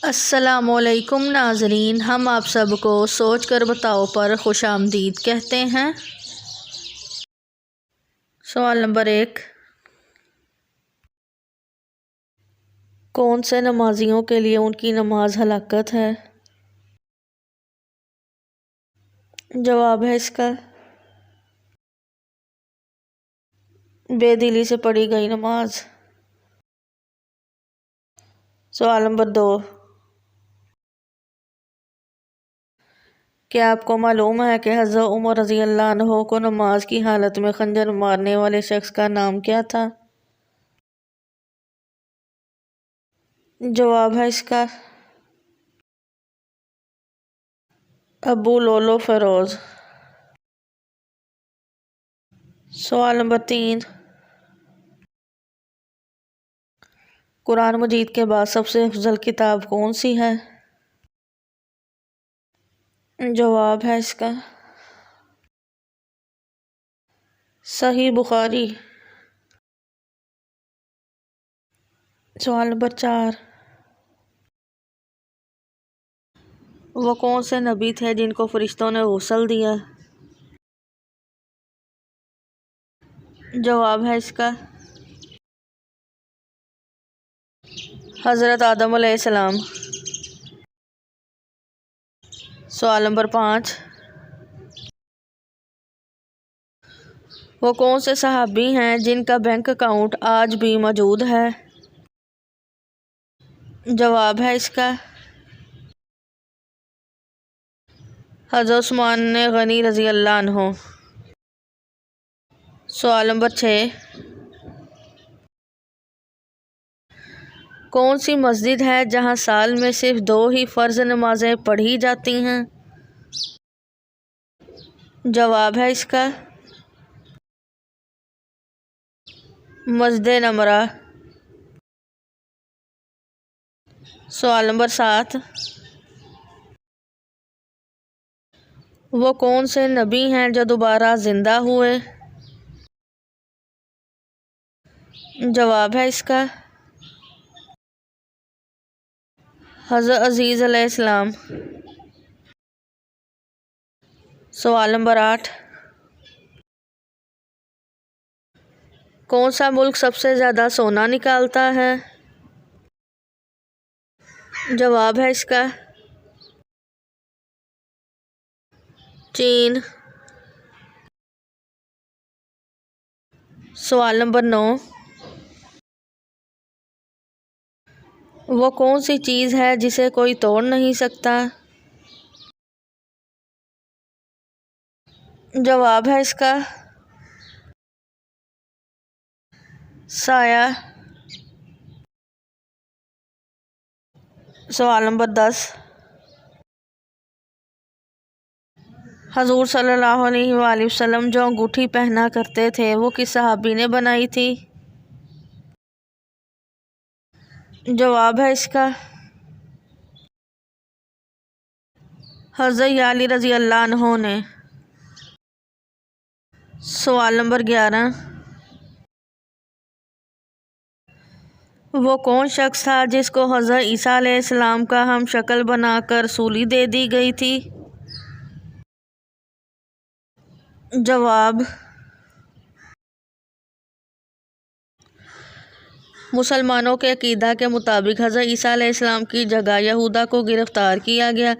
अस्सलामुअलैकुम नाज़रीन, हम आप सबको सोच कर बताओ पर खुशामदीद कहते हैं। सवाल नंबर 1, कौन से नमाजियों के लिए उनकी नमाज हलाकत है? जवाब है इसका बेदिली से पढ़ी गई नमाज। सवाल नंबर 2, क्या आपको मालूम है कि हज़रत उमर रज़ी अल्लाह अन्हो को नमाज की हालत में खंजर मारने वाले शख्स का नाम क्या था? जवाब है इसका अबू लोलो फ़रोज़। सवाल नंबर 3, कुरान मजीद के बाद सबसे अफजल किताब कौन सी है? जवाब है इसका सही बुखारी। सवाल नंबर 4, वो कौन से नबी थे जिनको फरिश्तों ने गुस्ल दिया? जवाब है इसका हज़रत आदम अलैहिस्सलाम। सवाल नंबर 5, वो कौन से सहाबी हैं जिनका बैंक अकाउंट आज भी मौजूद है? जवाब है इसका हज़रत उस्मान गनी रज़ी अल्लाह अन्हो। सवाल नंबर 6, कौन सी मस्जिद है जहां साल में सिर्फ 2 ही फ़र्ज़ नमाजें पढ़ी जाती हैं? जवाब है इसका मस्जिद नमरा। सवाल नंबर 7, वो कौन से नबी हैं जो दोबारा ज़िंदा हुए? जवाब है इसका हज़रत अज़ीज़ अलैहिस्सलाम। सवाल नंबर 8, कौन सा मुल्क सबसे ज़्यादा सोना निकालता है? जवाब है इसका चीन। सवाल नंबर 9, वो कौन सी चीज़ है जिसे कोई तोड़ नहीं सकता? जवाब है इसका साया। सवाल नंबर 10, हजूर सल्लल्लाहु अलैहि वसल्लम जो अंगूठी पहना करते थे वो किस सहाबी ने बनाई थी? जवाब है इसका हज़रत अली रज़ी अल्लाह अन्हो ने। सवाल नंबर 11, वो कौन शख्स था जिसको हज़रत ईसा अलैहिस्सलाम का हम शक्ल बनाकर सूली दे दी गई थी? जवाब मुसलमानों के अकीदा के मुताबिक हज़रत ईसा अलैहिस्सलाम की जगह यहूदा को गिरफ़्तार किया गया,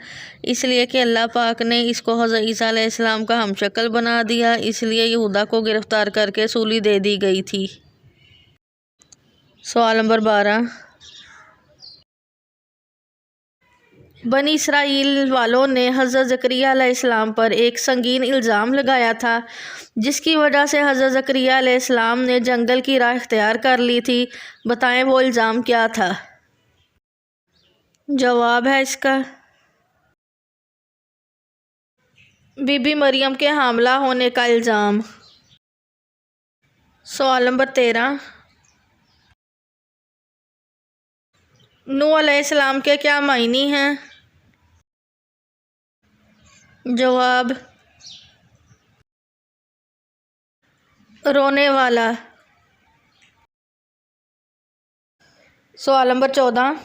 इसलिए कि अल्लाह पाक ने इसको हज़रत ईसा अलैहिस्सलाम का हमशक्ल बना दिया, इसलिए यहूदा को गिरफ़्तार करके सूली दे दी गई थी। सवाल नंबर 12, बनी इसराइल वालों ने हज़रत ज़करिया अलैहिस्सलाम पर एक संगीन इल्ज़ाम लगाया था जिसकी वजह से हज़रत ज़करिया अलैहिस्सलाम ने जंगल की राह इख्तियार कर ली थी। बताएं वो इल्ज़ाम क्या था? जवाब है इसका बीबी मरियम के हामला होने का इल्ज़ाम। सवाल नंबर 13, नूह अलैहिस्सलाम के क्या मायने हैं? जवाब रोने वाला। सवाल नंबर 14,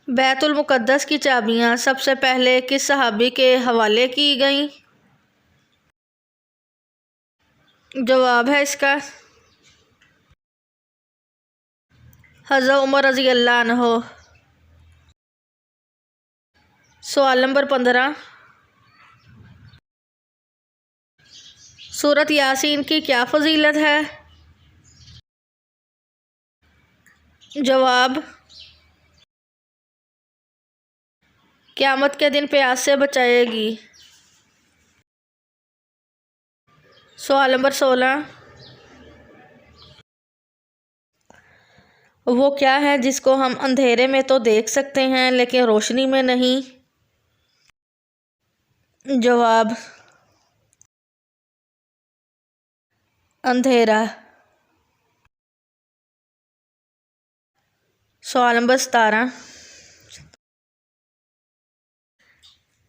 बैतुल मुक़द्दस की चाबियाँ सबसे पहले किस सहाबी के हवाले की गईं? जवाब है इसका हज़रत उमर रज़ी अल्लाह अन्हो। सवाल नंबर 15, सूरत यासीन की क्या फजीलत है? जवाब, क़यामत के दिन प्यास से बचाएगी। सवाल नंबर 16, वो क्या है जिसको हम अंधेरे में तो देख सकते हैं लेकिन रोशनी में नहीं? जवाब, अंधेरा। सवाल नंबर 17,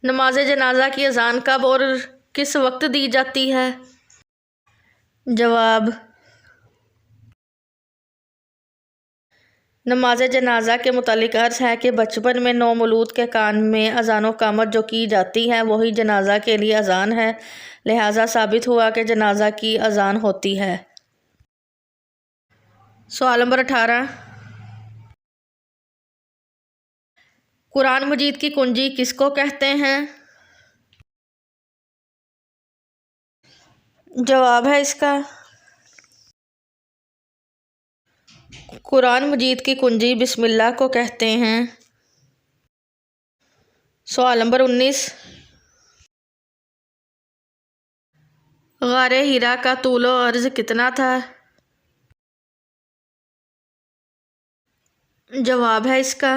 नमाज जनाजा की अजान कब और किस वक्त दी जाती है? जवाब, नमाज जनाजा के मुतालिक अर्ज़ है कि बचपन में नौमौलूद के कान में अज़ान क़ामत जो की जाती है वही जनाजा के लिए अज़ान है, लिहाजा साबित हुआ कि जनाजा की अज़ान होती है। सवाल नंबर 18, कुरान मजीद की कुंजी किसको कहते हैं? जवाब है इसका कुरान मजीद की कुंजी बिस्मिल्लाह को कहते हैं। सवाल नंबर 19, गारे हिरा का तूलो अर्ज़ कितना था? जवाब है इसका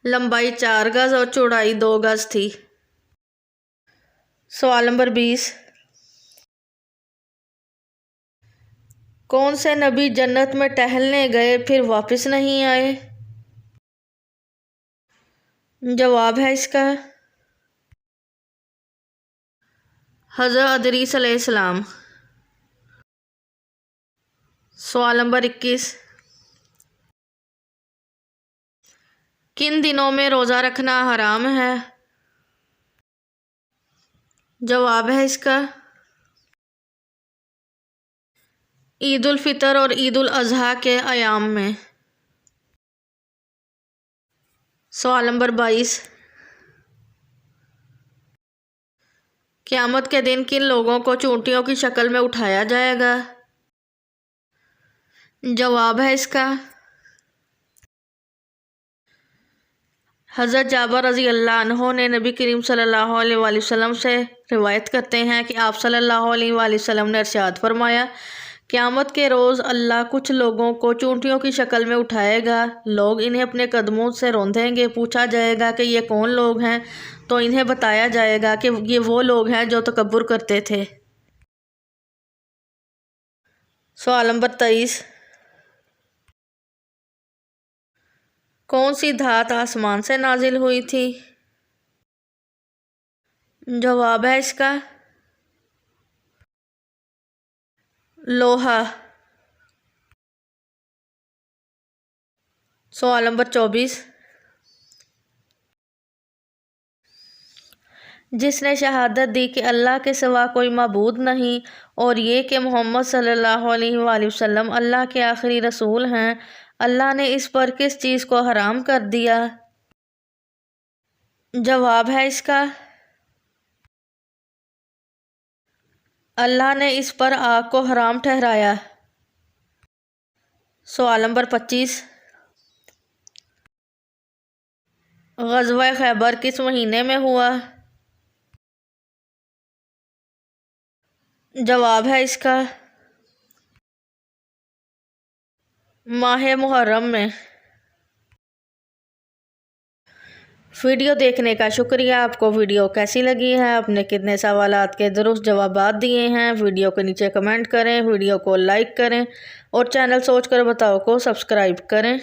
लंबाई 4 गज़ और चौड़ाई 2 गज़ थी। सवाल नंबर 20, कौन से नबी जन्नत में टहलने गए फिर वापस नहीं आए? जवाब है इसका हज़रत अदरीस अलैहिस्सलाम। सवाल नंबर 21, किन दिनों में रोज़ा रखना हराम है? जवाब है इसका ईद उल फितर और ईद उल अज़हा के अयाम में। सवाल नंबर 22, क़यामत के दिन किन लोगों को चूंटियों की शक्ल में उठाया जाएगा? जवाब है इसका हज़रत जाबर रज़ी अल्लाह अन्हो ने नबी करीम सल्लल्लाहु अलैहि वसल्लम से रिवायत करते हैं कि आप सल्लल्लाहु अलैहि वसल्लम ने इरशाद फरमाया, क़यामत के रोज़ अल्लाह कुछ लोगों को चूंटियों की शक्ल में उठाएगा। लोग इन्हें अपने कदमों से रौंदेंगे। पूछा जाएगा कि ये कौन लोग हैं, तो इन्हें बताया जाएगा कि ये वो लोग हैं जो तकब्बुर करते थे। सवाल नंबर 23, कौन सी धात आसमान से नाजिल हुई थी? जवाब है इसका लोहा। सवाल नंबर 24, जिसने शहादत दी कि अल्लाह के सिवा कोई माबूद नहीं और ये कि मोहम्मद सल्लल्लाहु अलैहि वसल्लम अल्लाह के आखिरी रसूल हैं, अल्लाह ने इस पर किस चीज़ को हराम कर दिया? जवाब है इसका अल्लाह ने इस पर आग को हराम ठहराया। सवाल नंबर 25, ग़ज़वा खैबर किस महीने में हुआ? जवाब है इसका माह मुहर्रम में। वीडियो देखने का शुक्रिया। आपको वीडियो कैसी लगी है? आपने कितने सवालात के दुरुस्त जवाबात दिए हैं? वीडियो के नीचे कमेंट करें, वीडियो को लाइक करें और चैनल सोच कर बताओ को सब्सक्राइब करें।